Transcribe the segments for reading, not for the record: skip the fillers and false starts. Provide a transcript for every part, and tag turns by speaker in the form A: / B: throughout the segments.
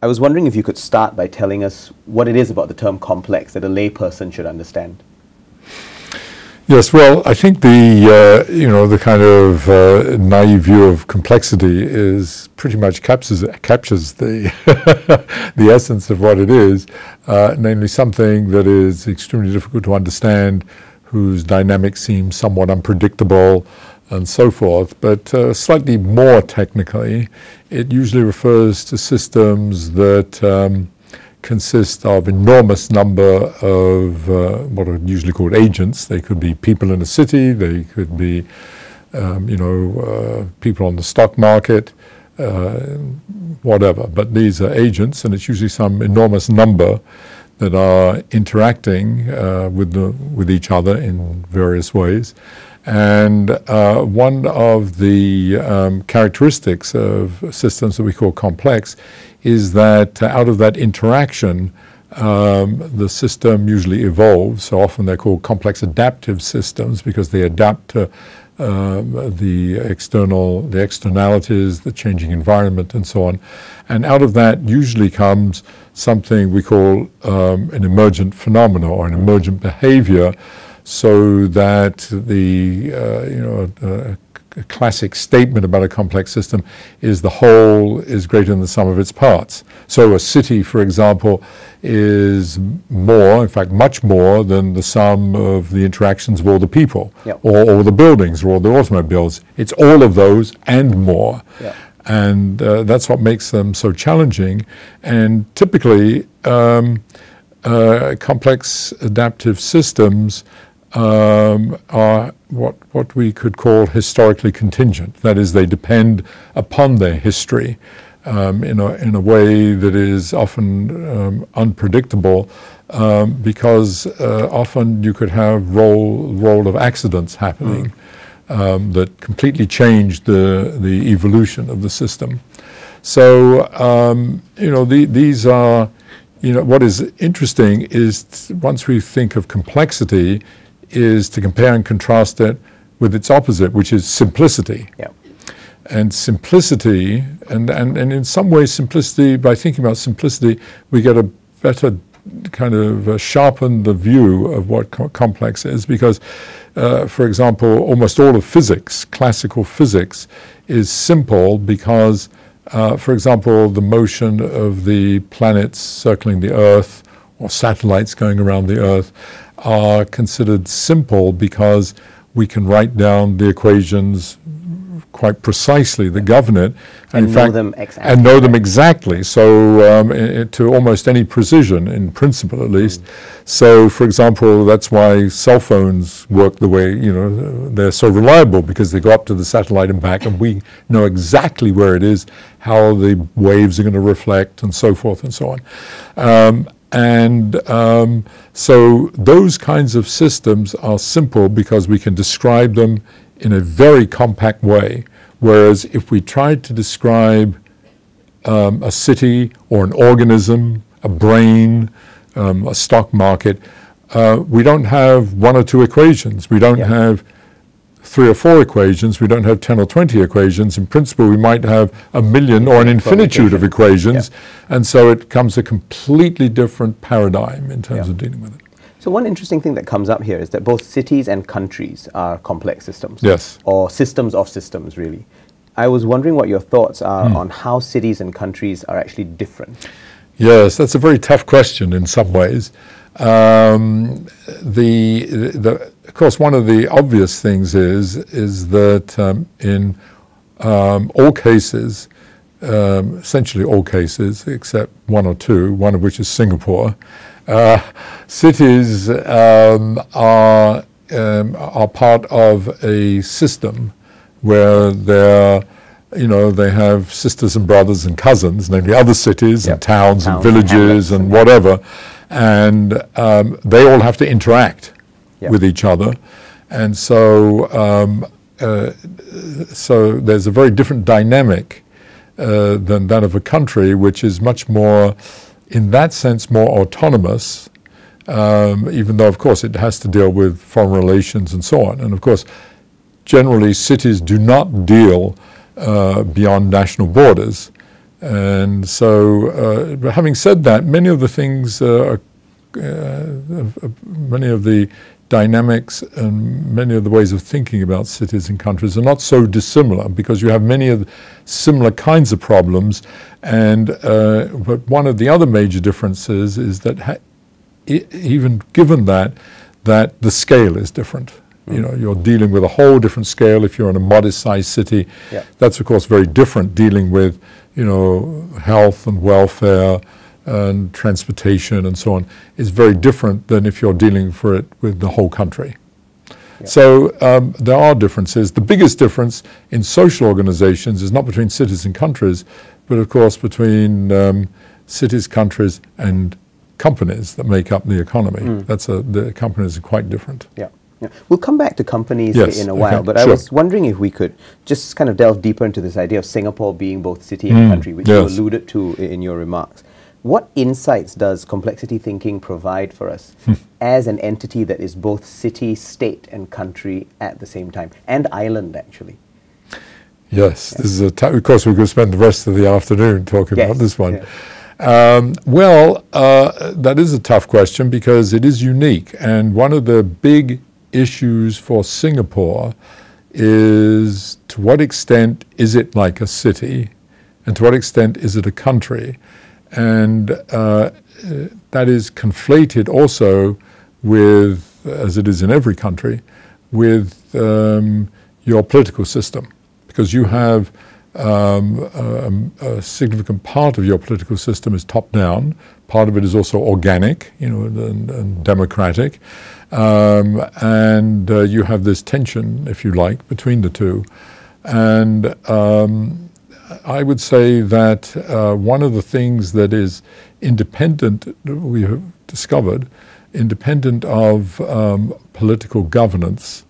A: I was wondering if you could start by telling us what it is about the term complex that a layperson should understand.
B: Yes, well, I think the kind of naive view of complexity is pretty much captures the the essence of what it is, namely something that is extremely difficult to understand, whose dynamics seem somewhat unpredictable, and so forth. But slightly more technically, it usually refers to systems that consist of enormous number of what are usually called agents. They could be people in a city, they could be people on the stock market, whatever. But these are agents, and it's usually some enormous number that are interacting with each other in various ways. And one of the characteristics of systems that we call complex is that out of that interaction, the system usually evolves. So often they're called complex adaptive systems because they adapt to the externalities, the changing environment, and so on. And out of that usually comes something we call an emergent phenomena or an emergent behavior, so that the a classic statement about a complex system is the whole is greater than the sum of its parts. So a city, for example, is more, in fact much more, than the sum of the interactions of all the people,
A: yep,
B: or all the buildings, or all the automobiles. It's all of those and more.
A: Yep. And
B: that's what makes them so challenging. And typically, complex adaptive systems are what we could call historically contingent. That is, they depend upon their history in a way that is often unpredictable, because often you could have roll of accidents happening that completely change the evolution of the system. So these are, what is interesting is once we think of complexity, is to compare and contrast it with its opposite, which is simplicity.
A: Yeah.
B: And simplicity, and in some ways simplicity, by thinking about simplicity, we get a better kind of sharpen the view of what complex is, because, for example, almost all of physics, classical physics, is simple because, for example, the motion of the planets circling the Earth or satellites going around the Earth are considered simple because we can write down the equations quite precisely that govern it,
A: and
B: in
A: know
B: fact,
A: them exactly.
B: And know them exactly. So to almost any precision, in principle at least. So, for example, that's why cell phones work the way they're so reliable, because they go up to the satellite and back, and we know exactly where it is, how the waves are going to reflect, and so forth and so on. So those kinds of systems are simple because we can describe them in a very compact way, whereas if we tried to describe a city or an organism, a brain, a stock market, we don't have one or two equations. We don't have 3 or 4 equations. We don't have 10 or 20 equations. In principle, we might have a million or an infinitude of equations, and so it becomes a completely different paradigm in terms of dealing with it.
A: So one interesting thing that comes up here is that both cities and countries are complex systems.
B: Yes.
A: Or systems of systems, really. I was wondering what your thoughts are on how cities and countries are actually different.
B: Yes, that's a very tough question in some ways. Of course, one of the obvious things is that in all cases, essentially all cases, except 1 or 2, one of which is Singapore, cities are part of a system where they have sisters and brothers and cousins, namely other cities and towns and villages and whatever, and they all have to interact with each other, and so there's a very different dynamic than that of a country, which is much more, in that sense, more autonomous, even though, of course, it has to deal with foreign relations and so on. And, of course, generally cities do not deal beyond national borders. And so, but having said that, many of the things, many of the dynamics and many of the ways of thinking about cities and countries are not so dissimilar, because you have many of the similar kinds of problems. And but one of the other major differences is that even given that the scale is different. You know, you're dealing with a whole different scale if you're in a modest-sized city. Yeah. That's, of course, very different dealing with, you know, health and welfare and transportation and so on. Is very different than if you're dealing with the whole country. Yeah. So there are differences. The biggest difference in social organizations is not between cities and countries, but, of course, between cities, countries, and companies that make up the economy. The companies are quite different.
A: Yeah. Yeah. We'll come back to companies in a while, but I was wondering if we could just kind of delve deeper into this idea of Singapore being both city and country, which you alluded to in your remarks. What insights does complexity thinking provide for us as an entity that is both city, state, and country at the same time, and island, actually?
B: Yes, this is of course we could spend the rest of the afternoon talking about this one. Yeah. That is a tough question because it is unique, and one of the big issues for Singapore is to what extent is it like a city and to what extent is it a country, and that is conflated also with, as it is in every country, with your political system, because you have a significant part of your political system is top-down. Part of it is also organic, you know, and democratic, and you have this tension, if you like, between the two. And I would say that one of the things that is independent, we have discovered, independent of political governance,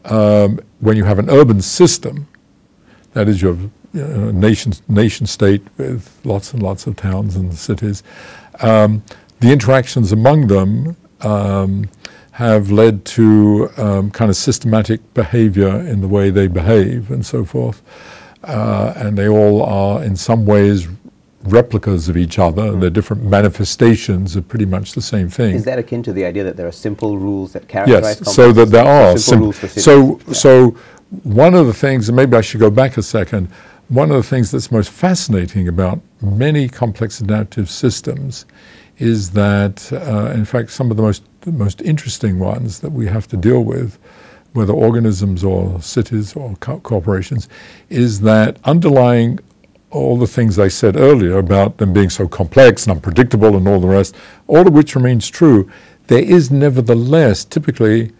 B: when you have an urban system, that is your nation state with lots and lots of towns and cities. The interactions among them have led to kind of systematic behavior in the way they behave and so forth. And they all are in some ways replicas of each other. They're different manifestations of pretty much the same thing.
A: Is that akin to the idea that there are simple rules that characterize
B: complexity? Yes, so that there are simple rules for cities. So one of the things, and maybe I should go back a second, one of the things that's most fascinating about many complex adaptive systems is that, in fact, some of the most interesting ones that we have to deal with, whether organisms or cities or corporations, is that underlying all the things I said earlier about them being so complex and unpredictable and all the rest, all of which remains true, there is nevertheless typically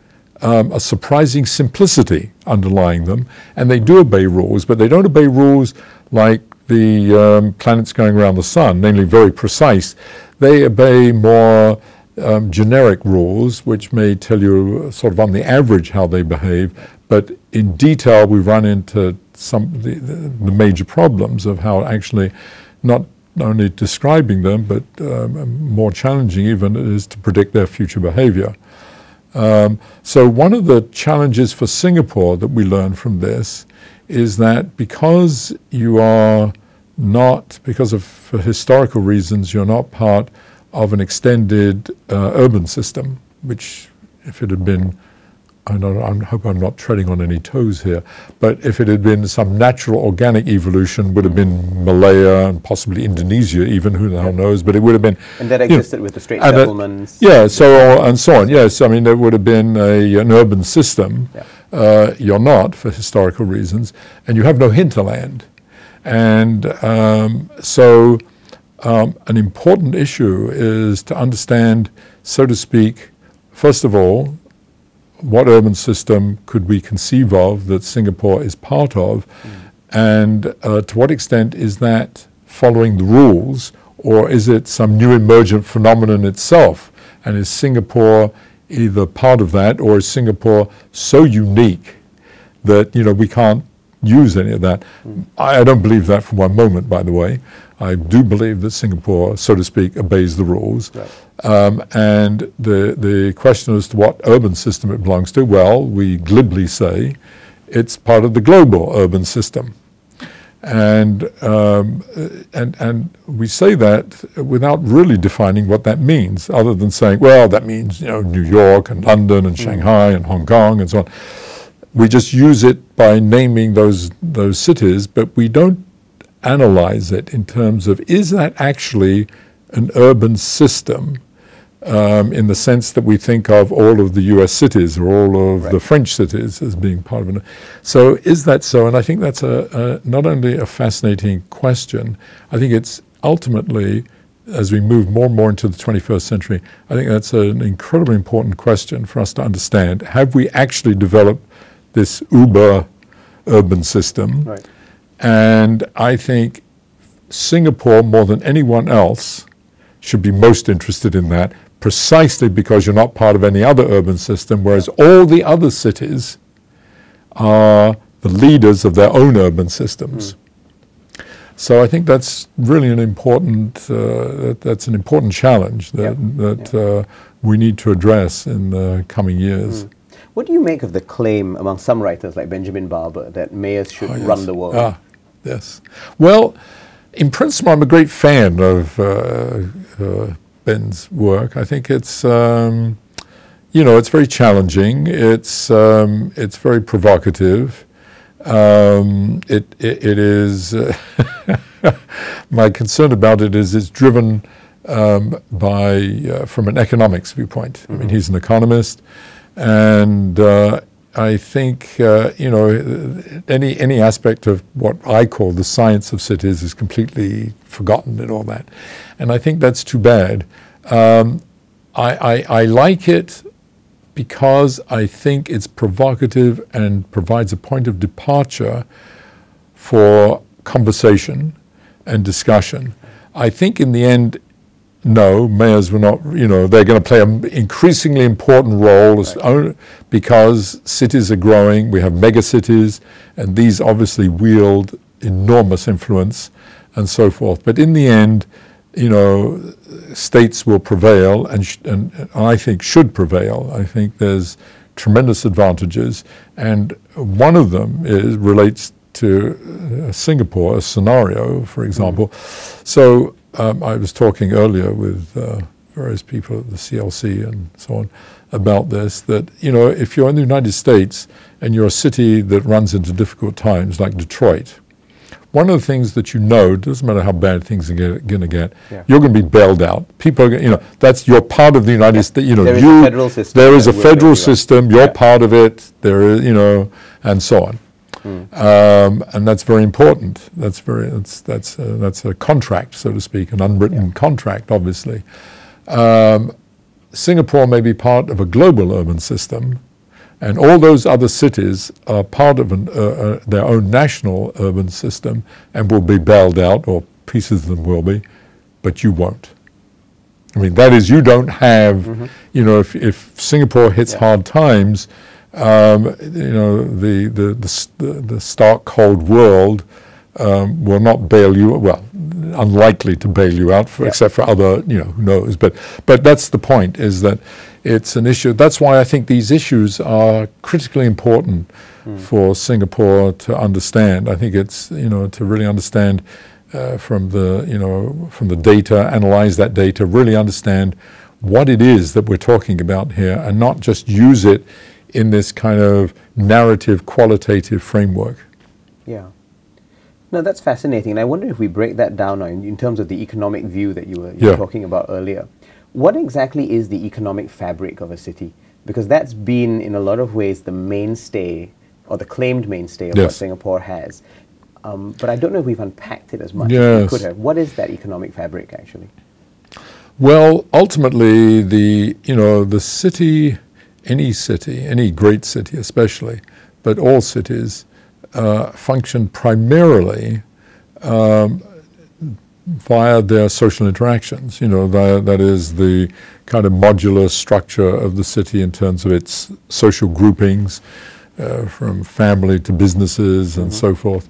B: a surprising simplicity underlying them, and they do obey rules, but they don't obey rules like the planets going around the sun, namely very precise. They obey more generic rules, which may tell you sort of on the average how they behave, but in detail we run into some of the major problems of how actually not only describing them, but more challenging even is to predict their future behavior. So one of the challenges for Singapore that we learn from this is that because you are not, because of for historical reasons, you're not part of an extended urban system, which if it had been, I hope I'm not treading on any toes here, but if it had been some natural organic evolution, would have been Malaya and possibly Indonesia even, who the hell knows, but it would have been...
A: And that existed with the Straits Settlements.
B: So on, yes. I mean, there would have been an urban system. Yeah. You're not, for historical reasons, and you have no hinterland. And so an important issue is to understand, so to speak, first of all, what urban system could we conceive of that Singapore is part of, and to what extent is that following the rules, or is it some new emergent phenomenon itself? And is Singapore either part of that, or is Singapore so unique that, you know, we can't use any of that? I don't believe that for one moment, by the way. I do believe that Singapore, so to speak, obeys the rules. Right. And the question as to what urban system it belongs to, well, we glibly say it's part of the global urban system. And we say that without really defining what that means, other than saying, well, that means, you know, New York and London and Shanghai and Hong Kong and so on. We just use it by naming those cities, but we don't analyze it in terms of, is that actually an urban system in the sense that we think of all of the US cities or all of the French cities as being part of it. So is that so? And I think that's not only a fascinating question, I think it's ultimately, as we move more and more into the 21st century, I think that's an incredibly important question for us to understand. Have we actually developed this uber urban system?
A: Right.
B: And I think Singapore, more than anyone else, should be most interested in that, precisely because you're not part of any other urban system, whereas all the other cities are the leaders of their own urban systems. So I think that's really an important, that's an important challenge that we need to address in the coming years.
A: What do you make of the claim among some writers like Benjamin Barber that mayors should run the world?
B: Yes. Well, in principle, I'm a great fan of Ben's work. I think it's, you know, it's very challenging. It's very provocative. It is. My concern about it is it's driven by from an economics viewpoint. I mean, he's an economist, and I think you know, any aspect of what I call the science of cities is completely forgotten in all that, and I think that's too bad. I like it because I think it's provocative and provides a point of departure for conversation and discussion. I think in the end, no, mayors will not, you know, they're going to play an increasingly important role because cities are growing. We have megacities, and these obviously wield enormous influence and so forth. But in the end, you know, states will prevail, and I think should prevail. I think there's tremendous advantages, and one of them relates to Singapore, a scenario, for example. So I was talking earlier with various people at the CLC and so on about this, that, you know, if you're in the United States and you're a city that runs into difficult times like Detroit, one of the things that you know, doesn't matter how bad things are going to get, you're going to be bailed out. People are going, you know, you're part of the United States. You know,
A: there is a federal system.
B: There is a federal system. You're part of it. There is, you know, and so on. And that's very important. That's a contract, so to speak, an unwritten contract, obviously. Singapore may be part of a global urban system, and all those other cities are part of their own national urban system and will be bailed out, or pieces of them will be, but you won't. I mean, that is, you don't have, you know, if Singapore hits hard times, you know, the stark cold world will not bail you, well, unlikely to bail you out, except for other, you know, who knows. But that's the point, is that it's an issue. That's why I think these issues are critically important for Singapore to understand. I think it's, you know, to really understand from the data, analyze that data, really understand what it is that we're talking about here, and not just use it in this kind of narrative, qualitative framework.
A: Yeah. No, that's fascinating. And I wonder if we break that down now in terms of the economic view that you were talking about earlier. What exactly is the economic fabric of a city? Because that's been, in a lot of ways, the mainstay, or the claimed mainstay of what Singapore has. But I don't know if we've unpacked it as much as we could have. What is that economic fabric, actually?
B: Well, ultimately, the city, any great city especially, but all cities function primarily via their social interactions. You know, that is the kind of modular structure of the city in terms of its social groupings, from family to businesses and so forth.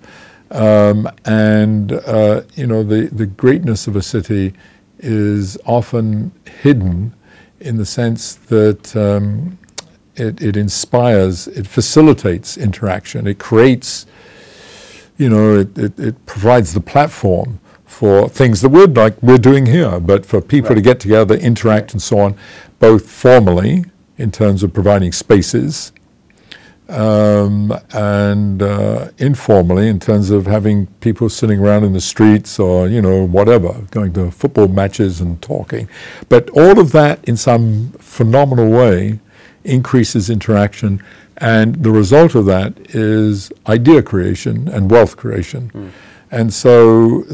B: And you know, the greatness of a city is often hidden in the sense that it inspires, it facilitates interaction, it creates, it provides the platform for things that we're doing here, but for people to get together, interact and so on, both formally in terms of providing spaces, and informally in terms of having people sitting around in the streets or, whatever, going to football matches and talking. But all of that in some phenomenal way increases interaction, and the result of that is idea creation and wealth creation. And so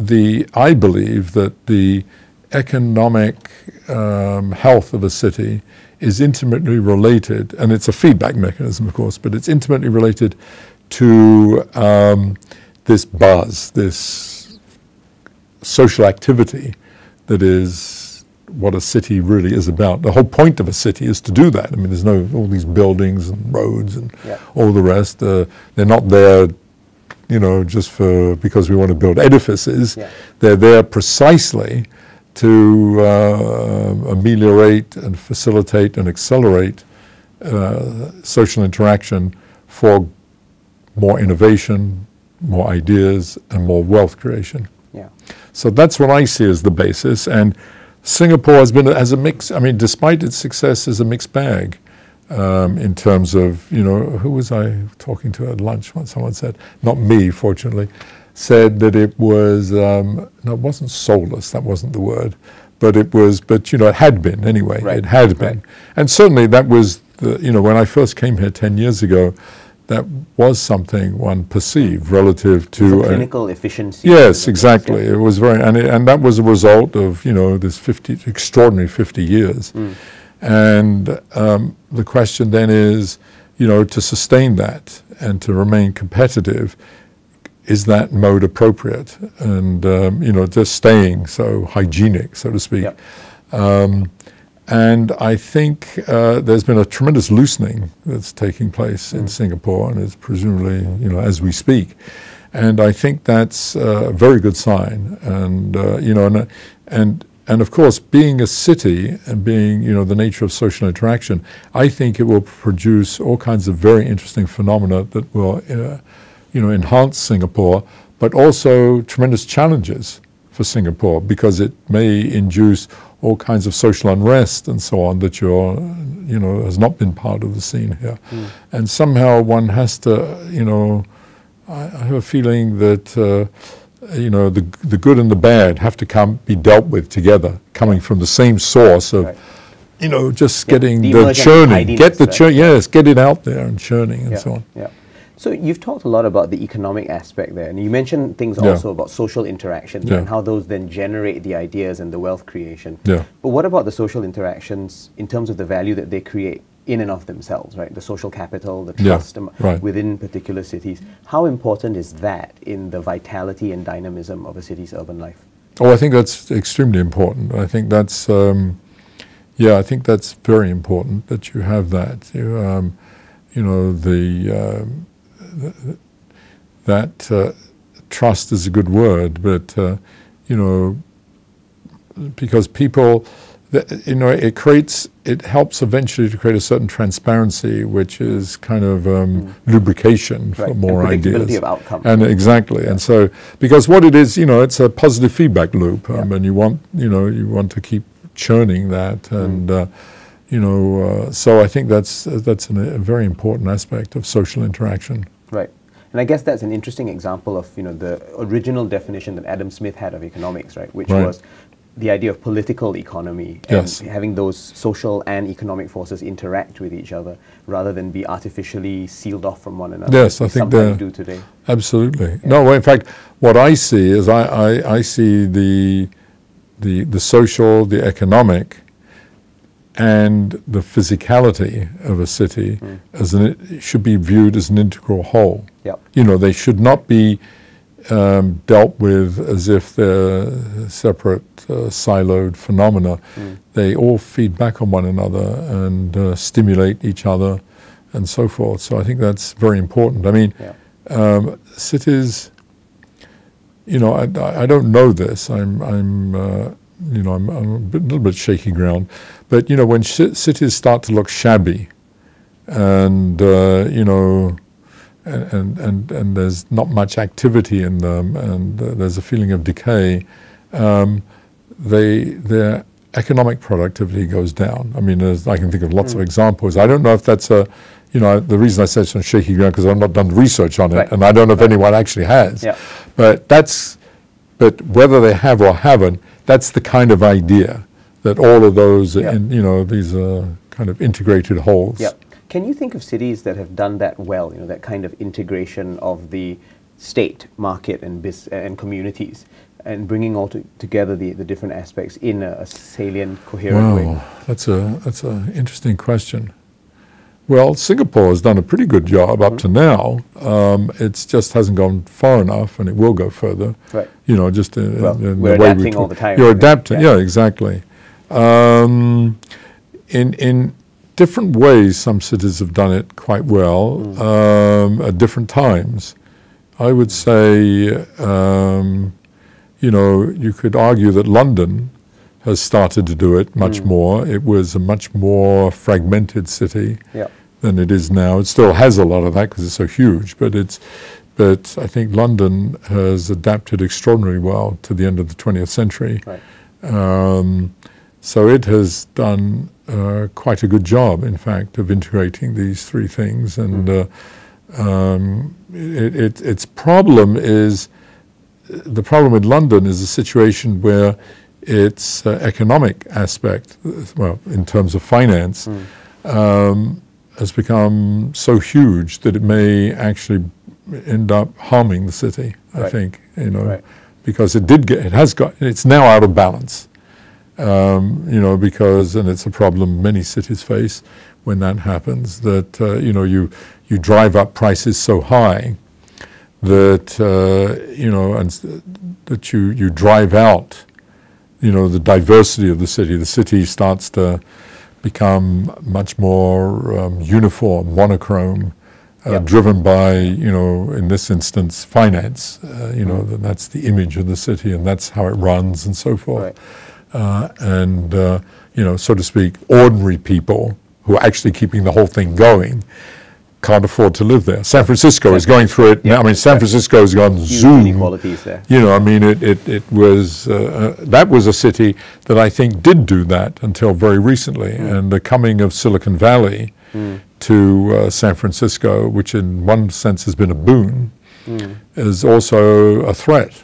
B: I believe that the economic health of a city is intimately related, and it's a feedback mechanism, of course, but it's intimately related to this buzz, this social activity that is what a city really is about. The whole point of a city is to do that. I mean, there's all these buildings and roads and all the rest. They're not there, just because we want to build edifices. They're there precisely to ameliorate and facilitate and accelerate social interaction for more innovation, more ideas, and more wealth creation. So that's what I see as the basis. And Singapore has a mix. I mean, despite its success, is a mixed bag in terms of, who was I talking to at lunch? Someone said, not me, fortunately, said that it was, no, it wasn't soulless, that wasn't the word, but it had been anyway, it had been. And certainly that was, when I first came here 10 years ago, that was something one perceived relative to
A: clinical efficiency.
B: Yes, exactly. It was very, and that was a result of, this extraordinary 50 years. And the question then is, to sustain that and to remain competitive, is that mode appropriate? And, just staying so hygienic, so to speak. And I think there's been a tremendous loosening that's taking place in Singapore, and it's presumably, as we speak. And I think that's a very good sign. And, and of course, being a city and being, the nature of social interaction, I think it will produce all kinds of very interesting phenomena that will, enhance Singapore, but also tremendous challenges for Singapore, because it may induce all kinds of social unrest and so on that has not been part of the scene here. And somehow one has to, I have a feeling that, the good and the bad have to be dealt with together, coming from the same source of, just getting the churning, get it out there and churning and so on.
A: So you've talked a lot about the economic aspect there, and you mentioned things also about social interaction and how those then generate the ideas and the wealth creation. But what about the social interactions in terms of the value that they create in and of themselves, right? The social capital, the trust within particular cities. How important is that in the vitality and dynamism of a city's urban life?
B: Oh, I think that's extremely important. I think that's, I think that's very important that you have that. That trust is a good word, but because people, it helps eventually to create a certain transparency, which is kind of lubrication for more ideas.
A: Of outcome.
B: And exactly, and so because what it is, it's a positive feedback loop, and you want to keep churning that, and so I think that's a very important aspect of social interaction.
A: Right. And I guess that's an interesting example of, the original definition that Adam Smith had of economics, right? Which was the idea of political economy and having those social and economic forces interact with each other rather than be artificially sealed off from one another.
B: Yes, I think they
A: do today.
B: Absolutely. No, well, in fact, what I see is I see the social, the economic, and the physicality of a city it should be viewed as an integral whole. They should not be dealt with as if they're separate, siloed phenomena. They all feed back on one another and stimulate each other and so forth. So I think that's very important. I mean, cities, I don't know this. I'm a little bit shaky ground. But, when cities start to look shabby and, and there's not much activity in them, and there's a feeling of decay, their economic productivity goes down. I mean, I can think of lots of examples. I don't know if that's the reason I say it's on shaky ground, because I've not done research on it, and I don't know if anyone actually has.
A: Yeah.
B: But whether they have or haven't, that's the kind of idea that all of those, these kind of integrated wholes.
A: Yeah. Can you think of cities that have done that well, that kind of integration of the state, market, and communities, and bringing all together the different aspects in a salient, coherent way?
B: Wow, that's an interesting question. Well, Singapore has done a pretty good job up to now. It just hasn't gone far enough, and it will go further.
A: Right.
B: Just in the
A: we're
B: way
A: adapting all the time.
B: You're adapting, yeah, exactly. In different ways, some cities have done it quite well at different times. I would say, you could argue that London has started to do it much more. It was a much more fragmented city than it is now. It still has a lot of that because it's so huge, but I think London has adapted extraordinarily well to the end of the 20th century.
A: Right.
B: So it has done quite a good job, in fact, of integrating these three things. And its problem is, the problem with London is a situation where its economic aspect, well, in terms of finance, has become so huge that it may actually end up harming the city, I think, because it's now out of balance, because, and it's a problem many cities face when that happens, that, you drive up prices so high that, and that you drive out, the diversity of the city. The city starts to become much more uniform, monochrome, driven by, in this instance, finance. That's the image of the city, and that's how it runs, and so forth. Right. So to speak, ordinary people who are actually keeping the whole thing going can't afford to live there. San Francisco is going through it now. I mean, San Francisco has gone zoom.
A: Inequalities there.
B: It was that was a city that I think did do that until very recently, and the coming of Silicon Valley to San Francisco, which in one sense has been a boon, is also a threat,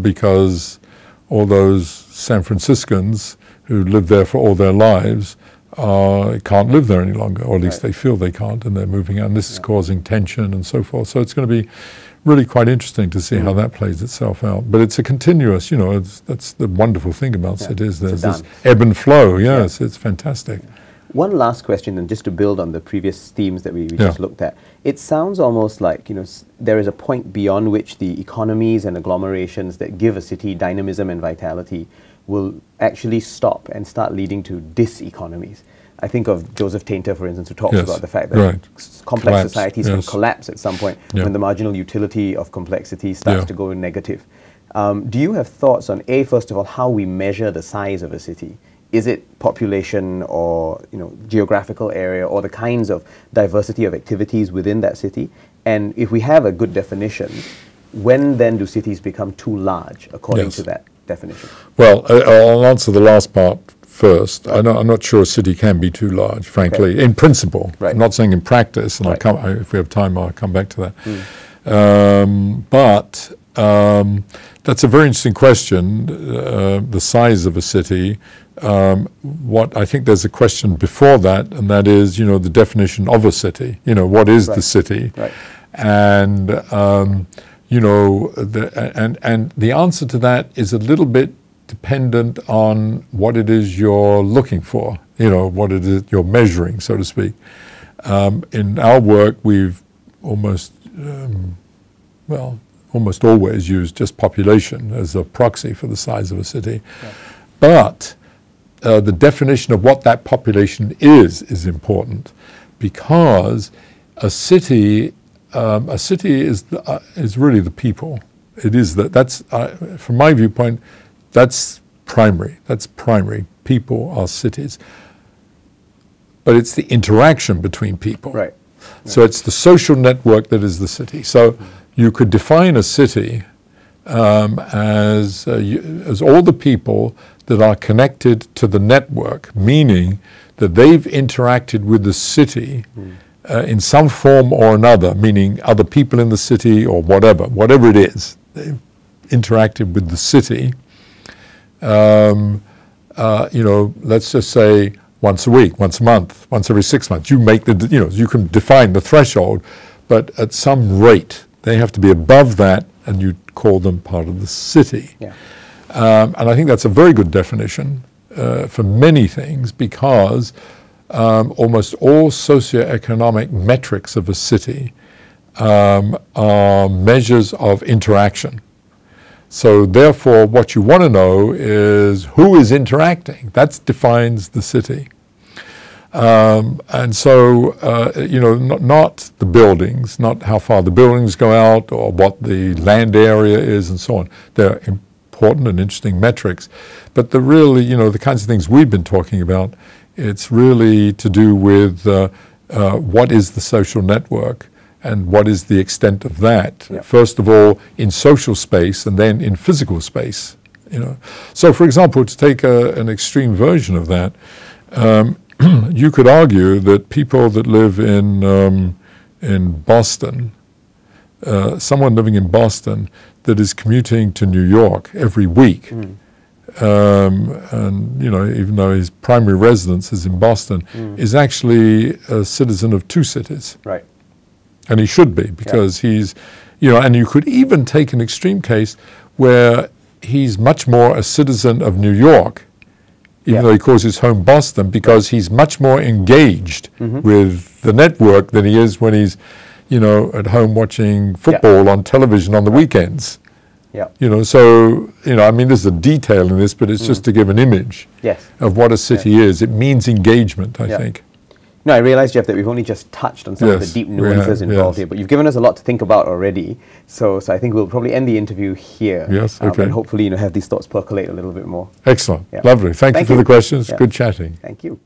B: because all those San Franciscans who lived there for all their lives can't live there any longer, or at least they feel they can't, and they're moving out. And this is causing tension and so forth. So it's going to be really quite interesting to see how that plays itself out. But it's a continuous, that's the wonderful thing about cities. There's this ebb and flow. Yes, it's fantastic.
A: One last question, and just to build on the previous themes that we just looked at. It sounds almost like, there is a point beyond which the economies and agglomerations that give a city dynamism and vitality will actually stop and start leading to diseconomies. I think of Joseph Tainter, for instance, who talks about the fact that complex societies can collapse at some point when the marginal utility of complexity starts to go negative. Do you have thoughts on, first of all, how we measure the size of a city? Is it population or geographical area or the kinds of diversity of activities within that city? And if we have a good definition, when then do cities become too large according to that definition? Well,
B: I'll answer the last part first. I'm not sure a city can be too large, frankly, in principle. I'm not saying in practice, and if we have time, I'll come back to that. But that's a very interesting question, the size of a city. What I think there's a question before that, and that is, the definition of a city. What is the city? And and the answer to that is a little bit dependent on what it is you're looking for, what it is you're measuring, so to speak. In our work, we've almost always used just population as a proxy for the size of a city. But the definition of what that population is important, because a city is really the people. It is that's from my viewpoint, that's primary. That's primary. People are cities, but it's the interaction between people. So it's the social network that is the city. So you could define a city as all the people that are connected to the network, meaning that they've interacted with the city in some form or another, meaning other people in the city or whatever it is. They've interacted with the city, let's just say once a week, once a month, once every 6 months. You make you can define the threshold, but at some rate, they have to be above that, and you call them part of the city.
A: Yeah.
B: And I think that's a very good definition for many things, because almost all socioeconomic metrics of a city are measures of interaction. So therefore, what you want to know is who is interacting. That defines the city. And so, not the buildings, not how far the buildings go out or what the land area is and so on. They're important and interesting metrics. But the really, the kinds of things we've been talking about, it's really to do with what is the social network and what is the extent of that. Yep. First of all, in social space, and then in physical space. So, for example, to take an extreme version of that, you could argue that people that live in Boston, someone living in Boston that is commuting to New York every week, and even though his primary residence is in Boston, is actually a citizen of two cities.
A: Right.
B: And he should be, because he's, and you could even take an extreme case where he's much more a citizen of New York, even though he calls his home Boston, because he's much more engaged with the network than he is when he's, at home watching football on television on the weekends.
A: Yeah.
B: So, there's a detail in this, but it's just to give an image of what a city is. It means engagement, I think.
A: No, I realize, Jeff, that we've only just touched on some of the deep nuances involved here, but you've given us a lot to think about already. So I think we'll probably end the interview here.
B: Yes, okay.
A: And hopefully, have these thoughts percolate a little bit more.
B: Excellent. Lovely. Thank you for the questions. Good chatting.
A: Thank you.